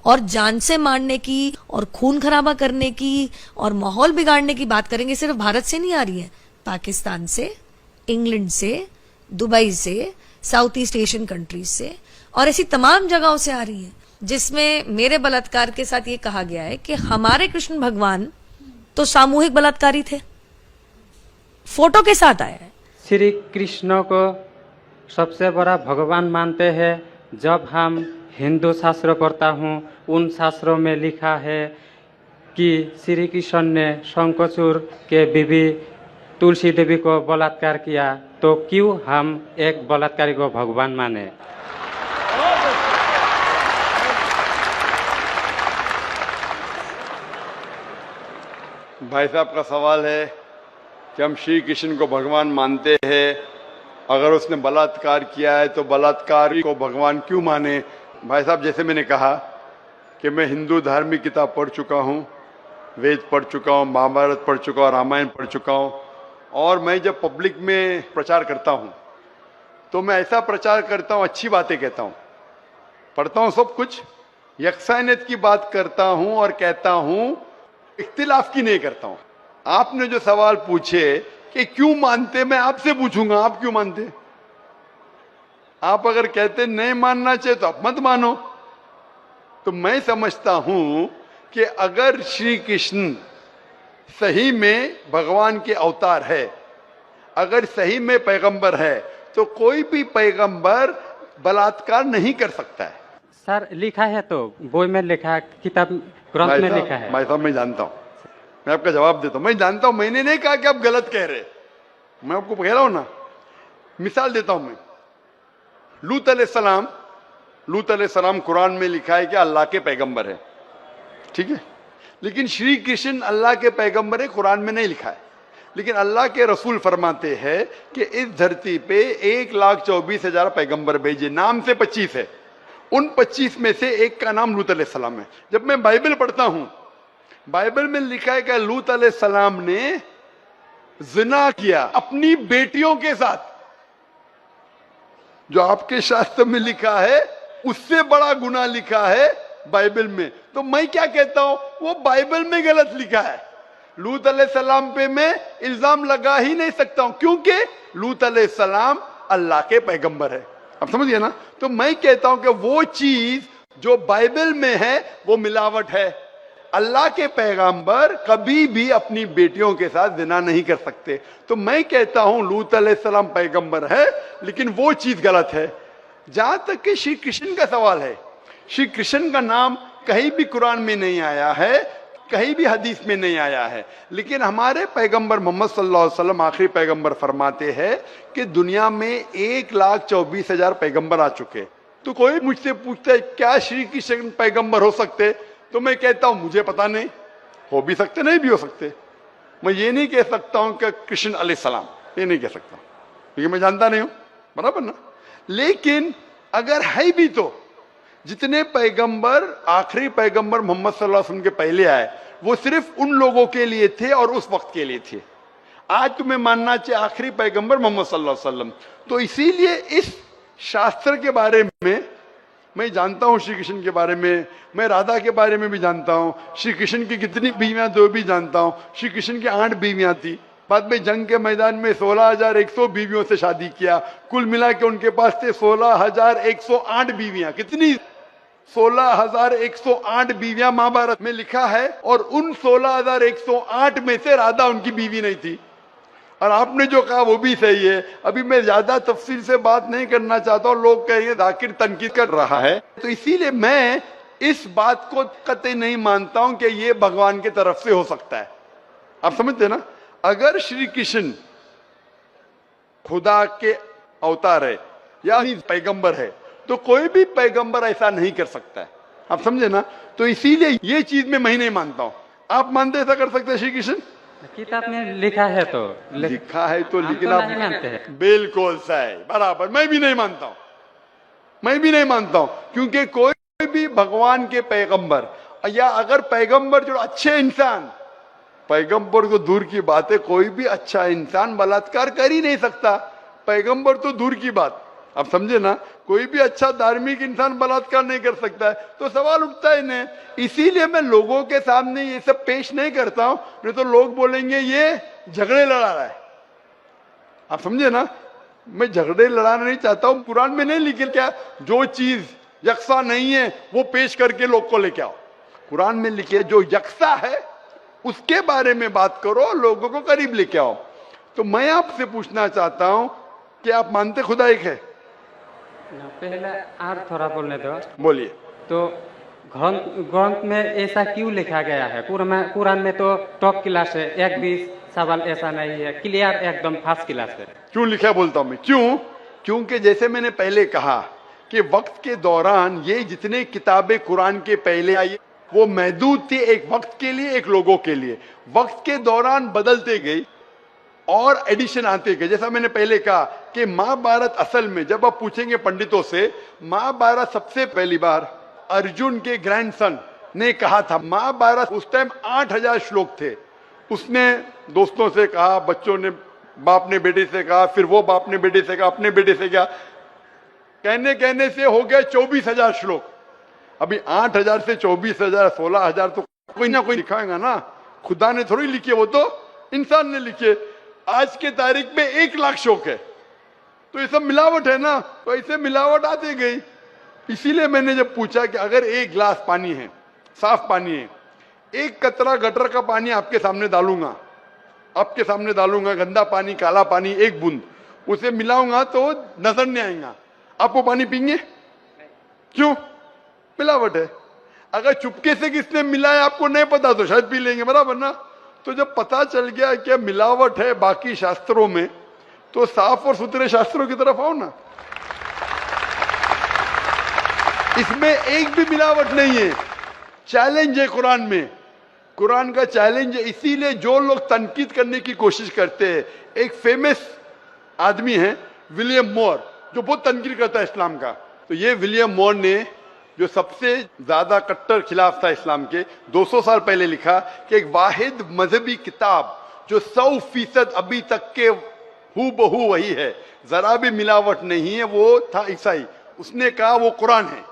और जान से मारने की और खून खराबा करने की और माहौल बिगाड़ने की बात करेंगे, सिर्फ भारत से नहीं आ रही है, पाकिस्तान से, इंग्लैंड से, दुबई से, साउथ ईस्ट एशियन कंट्रीज से और ऐसी तमाम जगहों से आ रही है, जिसमें मेरे बलात्कार के साथ ये कहा गया है कि हमारे कृष्ण भगवान तो सामूहिक बलात्कारी थे, फोटो के साथ आया है। श्री कृष्ण को सबसे बड़ा भगवान मानते हैं। जब हम हिंदू शास्त्र पढ़ता हूँ, उन शास्त्रों में लिखा है कि श्री कृष्ण ने शंखचूड़ के बीवी तुलसी देवी को बलात्कार किया, तो क्यों हम एक बलात्कारी को भगवान माने? भाई साहब का सवाल है कि हम श्री कृष्ण को भगवान मानते हैं, अगर उसने बलात्कार किया है तो बलात्कारी को भगवान क्यों माने? भाई साहब, जैसे मैंने कहा कि मैं हिंदू धार्मिक किताब पढ़ चुका हूँ, वेद पढ़ चुका हूँ, महाभारत पढ़ चुका हूँ, रामायण पढ़ चुका हूँ, और मैं जब पब्लिक में प्रचार करता हूँ तो मैं ऐसा प्रचार करता हूँ, अच्छी बातें कहता हूँ, पढ़ता हूँ सब कुछ, यकसानियत की बात करता हूँ और कहता हूँ, इख्तिलाफ की नहीं करता हूँ। आपने जो सवाल पूछे कि क्यों मानते, मैं आपसे पूछूंगा आप क्यों मानते? आप अगर कहते नहीं मानना चाहिए तो आप मत मानो। तो मैं समझता हूं कि अगर श्री कृष्ण सही में भगवान के अवतार है, अगर सही में पैगंबर है, तो कोई भी पैगंबर बलात्कार नहीं कर सकता है। सर लिखा है, तो बोई में लिखा है, किताब ग्रंथ में लिखा है। भाई साहब, मैं जानता हूं, मैं आपका जवाब देता हूं, मैं जानता हूं, मैंने नहीं कहा कि आप गलत कह रहे, मैं आपको कह रहा हूं ना। मिसाल देता हूं मैं, लूत अलैहिस्सलाम कुरान में लिखा है कि अल्लाह के पैगंबर है, ठीक है, लेकिन श्री कृष्ण अल्लाह के पैगंबर है, कुरान में नहीं लिखा है। लेकिन अल्लाह के रसूल फरमाते हैं कि इस धरती पे 1,24,000 पैगंबर भेजे, नाम से 25 है, उन 25 में से एक का नाम लूत अलैहिस्सलाम है। जब मैं बाइबल पढ़ता हूं, बाइबल में लिखा है कि लूत अलैहिस्सलाम ने जिना किया अपनी बेटियों के साथ, जो आपके शास्त्र में लिखा है उससे बड़ा गुनाह लिखा है बाइबल में। तो मैं क्या कहता हूं, वो बाइबल में गलत लिखा है। लूत अलैहिस्सलाम पे मैं इल्जाम लगा ही नहीं सकता हूं, क्योंकि लूत अलैहिस्सलाम अल्लाह के पैगंबर है। अब समझिए ना। तो मैं कहता हूं कि वो चीज जो बाइबल में है वो मिलावट है। अल्लाह के पैगंबर कभी भी अपनी बेटियों के साथ जिना नहीं कर सकते। तो मैं कहता हूं लूत अलैहिस्सलाम पैगंबर है, लेकिन वो चीज गलत है। जहां तक कि श्री कृष्ण का सवाल है, श्री कृष्ण का नाम कहीं भी कुरान में नहीं आया है, कहीं भी हदीस में नहीं आया है, लेकिन हमारे पैगंबर मोहम्मद सल्लल्लाहु अलैहि वसल्लम आखिरी पैगंबर फरमाते हैं कि दुनिया में 1,24,000 पैगंबर आ चुके। तो कोई मुझसे पूछता है क्या श्री कृष्ण पैगंबर हो सकते, तो मैं कहता हूं मुझे पता नहीं, हो भी सकते नहीं भी हो सकते। मैं ये नहीं कह सकता हूं कि कृष्ण अलैहिस्सलाम, ये नहीं कह सकता क्योंकि मैं जानता नहीं हूं, बराबर ना। लेकिन अगर है भी तो जितने पैगंबर आखिरी पैगंबर मोहम्मद सल्लल्लाहु अलैहि वसल्लम के पहले आए वो सिर्फ उन लोगों के लिए थे और उस वक्त के लिए थे। आज तुम्हें मानना चाहिए आखिरी पैगंबर मोहम्मद सल्लल्लाहु अलैहि वसल्लम। तो इसीलिए इस शास्त्र के बारे में मैं जानता हूं, श्री कृष्ण के बारे में, मैं राधा के बारे में भी जानता हूं, श्री कृष्ण की कितनी बीवियां दो भी जानता हूं। श्री कृष्ण की 8 बीवियां थी, बाद में जंग के मैदान में 16,100 बीवियों से शादी किया, कुल मिला के उनके पास थे 16,108 बीवियां। कितनी? 16,108 बीवियां महाभारत में लिखा है, और उन 16,108 में से राधा उनकी बीवी नहीं थी। और आपने जो कहा वो भी सही है। अभी मैं ज्यादा तफसील से बात नहीं करना चाहता हूं, लोग कहेंगे जाकिर तनकीद कर रहा है, तो इसीलिए मैं इस बात को कतई नहीं मानता हूं कि ये भगवान की तरफ से हो सकता है। आप समझते ना। अगर श्री कृष्ण खुदा के अवतार है या पैगंबर है, तो कोई भी पैगंबर ऐसा नहीं कर सकता है। आप समझे ना। तो इसीलिए ये चीज मैं नहीं मानता हूं। आप मानते ऐसा कर सकते हैं श्री कृष्ण? किताब में लिखा है तो लिखा है तो, लेकिन तो आप नहीं मानते हैं। बिल्कुल सही, बराबर। मैं भी नहीं मानता हूं, मैं भी नहीं मानता हूं, क्योंकि कोई भी भगवान के पैगंबर या अगर पैगंबर जो अच्छे इंसान, पैगंबर तो दूर की बात है, कोई भी अच्छा इंसान बलात्कार कर ही नहीं सकता। पैगंबर तो दूर की बात, आप समझे ना, कोई भी अच्छा धार्मिक इंसान बलात्कार नहीं कर सकता है, तो सवाल उठता ही नहीं। इसीलिए मैं लोगों के सामने ये सब पेश नहीं करता हूं, नहीं तो लोग बोलेंगे ये झगड़े लड़ा रहा है। आप समझे ना, मैं झगड़े लड़ाना नहीं चाहता हूं। कुरान में नहीं लिखे क्या, जो चीज यकसा नहीं है वो पेश करके लोग को लेके आओ। कुरान में लिखे जो यकसा है उसके बारे में बात करो, लोगों को करीब लेके आओ। तो मैं आपसे पूछना चाहता हूं कि आप मानते खुदा एक है? पहले और थोड़ा बोलने दो। बोलिए। तो ग्रंथ में ऐसा क्यों लिखा गया है? कुरान में तो टॉप क्लास है, एक भी सवाल ऐसा नहीं है, क्लियर एकदम फर्स्ट क्लास है। क्यों लिखा बोलता हूं मैं, क्यों? क्योंकि जैसे मैंने पहले कहा कि वक्त के दौरान ये जितने किताबें कुरान के पहले आई वो महदूद थी, एक वक्त के लिए, एक लोगों के लिए। वक्त के दौरान बदलते गई और एडिशन आते गए। जैसा मैंने पहले कहा कि महाभारत असल में जब आप पूछेंगे पंडितों से, महाभारत सबसे पहली बार अर्जुन के ग्रैंडसन ने कहा था। महाभारत उस टाइम 8000 श्लोक थे। उसने दोस्तों से कहा, बच्चों ने बाप ने बेटे से कहा, फिर वो बाप ने बेटे से कहा, अपने बेटे से कहा, कहने कहने से हो गए 24,000 श्लोक। अभी 8000 से 24,000 16,000 तो कोई ना कोई लिखाएगा ना, खुदा ने थोड़ी लिखे, वो तो इंसान ने लिखे। आज के तारीख में 1 लाख श्लोक है, तो ये सब मिलावट है ना, तो ऐसे मिलावट आती गई। इसीलिए मैंने जब पूछा कि अगर 1 गिलास पानी है, साफ पानी है, 1 कतरा गटर का पानी आपके सामने डालूंगा, आपके सामने डालूंगा, गंदा पानी, काला पानी, 1 बूंद उसे मिलाऊंगा तो नजर नहीं आएगा, आप वो पानी पीएंगे? क्यों? मिलावट है। अगर चुपके से किसने मिलाया आपको नहीं पता तो शायद पी लेंगे, बराबर ना। तो जब पता चल गया कि मिलावट है बाकी शास्त्रों में, तो साफ और सुथरे शास्त्रों की तरफ आओ ना। इसमें एक भी मिलावट नहीं है। चैलेंज है कुरान में, कुरान का चैलेंज है। इसीलिए जो लोग तनकीद करने की कोशिश करते हैं, एक फेमस आदमी है विलियम मोर, जो बहुत तनकीद करता है इस्लाम का। तो ये विलियम मोर ने, जो सबसे ज्यादा कट्टर खिलाफ था इस्लाम के, 200 साल पहले लिखा कि एक वाहिद मजहबी किताब जो 100% अभी तक के हूबहू वही है, जरा भी मिलावट नहीं है, वो था ईसाई। उसने कहा वो कुरान है।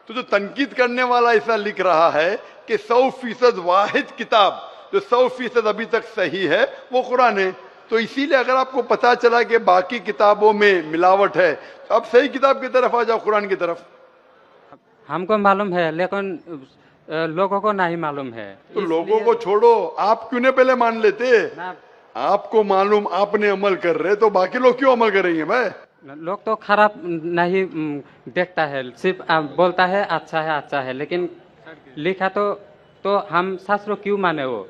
तो जो तनकीद करने वाला ऐसा लिख रहा है कि 100% वाहिद किताब जो 100% अभी तक सही है वो कुरान है। तो इसीलिए अगर आपको पता चला कि बाकी किताबों में मिलावट है, तो आप सही किताब की तरफ आ जाओ, कुरान की तरफ। हमको मालूम है, लेकिन लोगों को नहीं मालूम है। तो लोगों को छोड़ो, आप क्यों नहीं पहले मान लेते? आपको मालूम, आपने अमल कर रहे, तो बाकी लोग क्यों अमल करेंगे? भाई लोग तो खराब नहीं देखता है, सिर्फ बोलता है अच्छा है, लेकिन लिखा तो हम शास्त्रों क्यों माने वो?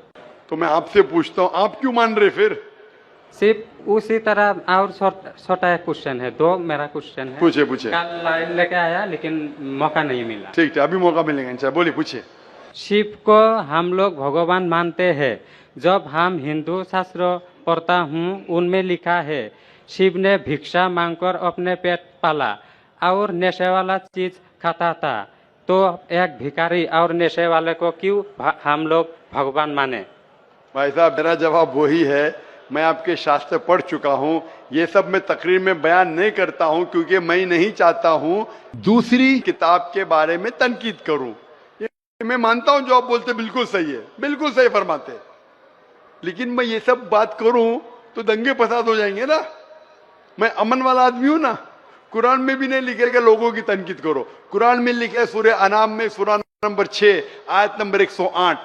तो मैं आपसे पूछता हूँ, आप क्यों मान रहे फिर? सिर्फ उसी तरह। और छोटा एक क्वेश्चन है, 2 मेरा क्वेश्चन है। पूछे। कल लाइन लेके आया लेकिन मौका नहीं मिला। ठीक है, अभी मौका मिलेगा इंशाल्लाह। बोलिए, पूछिए। शिव को हम लोग भगवान मानते हैं। जब हम हिंदू शास्त्र पढ़ता हूँ, उनमें लिखा है शिव ने भिक्षा मांगकर अपने पेट पाला और नशे वाला चीज खाता था। तो एक भिखारी और नशे वाले को क्यों हम लोग भगवान माने? भाई साहब, मेरा जवाब वही है। मैं आपके शास्त्र पढ़ चुका हूँ। ये सब मैं तकरीर में बयान नहीं करता हूँ, क्योंकि मैं नहीं चाहता हूँ दूसरी किताब के बारे में तनकीद करूँ। मैं मानता हूँ जो आप बोलते बिल्कुल सही है, बिल्कुल सही फरमाते, लेकिन मैं ये सब बात करूँ तो दंगे फसाद हो जाएंगे ना। मैं अमन वाला आदमी हूँ ना। कुरान में भी नहीं लिखे कि लोगों की तनकीद करो। कुरान में लिखे सूरह अनाम में सूरह नंबर 6 आयत नंबर 108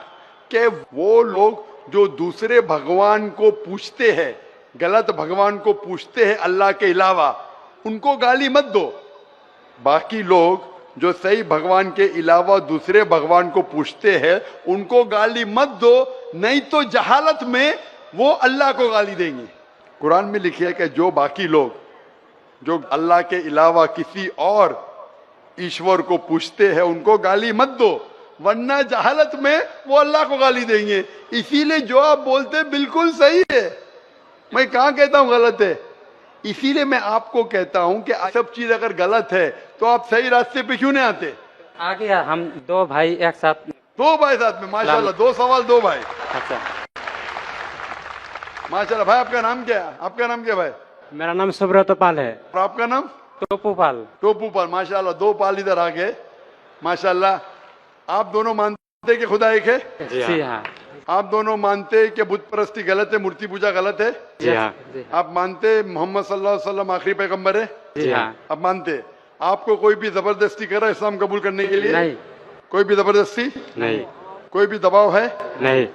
के वो लोग जो दूसरे भगवान को पूछते हैं, गलत भगवान को पूछते हैं अल्लाह के अलावा, उनको गाली मत दो। बाकी लोग जो सही भगवान के अलावा दूसरे भगवान को पूछते हैं उनको गाली मत दो, नहीं तो जहालत में वो अल्लाह को गाली देंगे। कुरान में लिखा है कि जो बाकी लोग जो अल्लाह के अलावा किसी और ईश्वर को पूछते हैं उनको गाली मत दो, वरना जहालत में वो अल्लाह को गाली देंगे। इसीलिए जो आप बोलते बिल्कुल सही है, मैं कहाँ कहता हूँ गलत है। इसीलिए मैं आपको कहता हूँ कि सब चीज अगर गलत है तो आप सही रास्ते पे क्यों नहीं आते? आ गया, हम 2 भाई एक साथ, 2 भाई साथ में, माशाल्लाह, 2 सवाल 2 भाई। अच्छा, माशाल्लाह। भाई आपका नाम क्या है? आपका नाम क्या भाई? मेरा नाम सुब्रत पाल है। और आपका नाम? टोपूपाल। टोपूपाल, माशाल्लाह, 2 पाल इधर आ गए, माशाल्लाह। आप दोनों मानते हैं कि खुदा एक है? जी हाँ। आप दोनों मानते हैं कि बुत परस्ती गलत है, मूर्ति पूजा गलत है? जी हाँ। आप मानते हैं मोहम्मद सल्लल्लाहु अलैहि वसल्लम आखिरी पैगंबर है? जी हाँ। आप मानते हैं? आपको कोई भी जबरदस्ती कर रहा है इस्लाम कबूल करने के लिए? नहीं। कोई भी जबरदस्ती नहीं। कोई भी दबाव है? नहीं।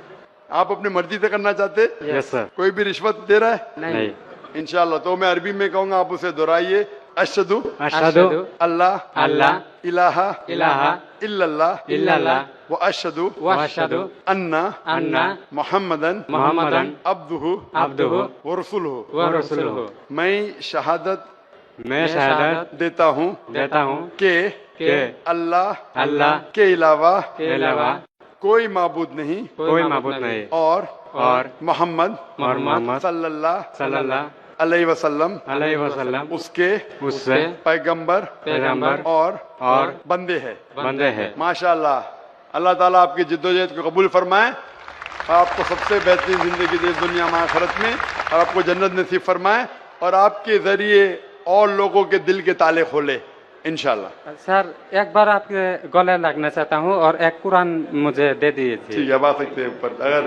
आप अपनी मर्जी से करना चाहते? Yes sir. कोई भी रिश्वत दे रहा है? नहीं। इंशाल्लाह। तो मैं अरबी में कहूंगा, आप उसे दोहराइए। अशहदु अशहदु अल्लाह अल्लाह इलाहा इलाहा इल्लल्लाह इल्लल्लाह व अशहदु व अशहदु अन्ना अन्ना मुहम्मदन मुहम्मदन अब्दुहु अब्दुहु व रसूलुहु। व रसूलुहु। मैं शहादत मैं शहादत देता हूँ देता हूँ कि कि अल्लाह अल्लाह के अलावा के अलावा कोई माबूद नहीं कोई माबूद नहीं और मोहम्मद मोहम्मद सल्लल्लाहु अलैहि वसल्लम वसल्लम उसके उससे पैगंबर पैगंबर और बंदे हैं। बंदे हैं। माशाल्लाह। अल्लाह ताला आपकी जिद्दोजहद को कबूल फरमाए, आपको सबसे बेहतरीन जिंदगी दे दुनिया में आखिरत में, और आपको जन्नत नसीब फरमाए, और आपके जरिए और लोगों के दिल के ताले खोले इंशाल्लाह। सर एक बार आपके गले लगना चाहता हूँ और एक कुरान मुझे दे दीजिए। ठीक है, अब आ सकते हैं ऊपर। अगर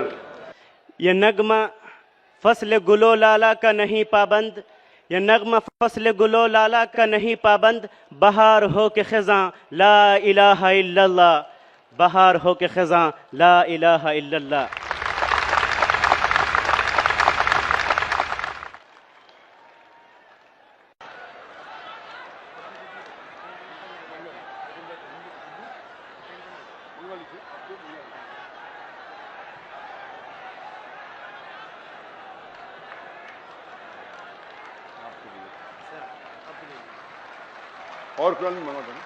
ये नगमा फसल गुलो लाला का नहीं पाबंद, ये नगमा फसल गुलो लाला का नहीं पाबंद, बहार हो के खिज़ां ला इलाहा इल्लल्लाह, बहार हो के खिज़ां ला इलाहा इल्लल्लाह। और कुरान मंगा दो ना।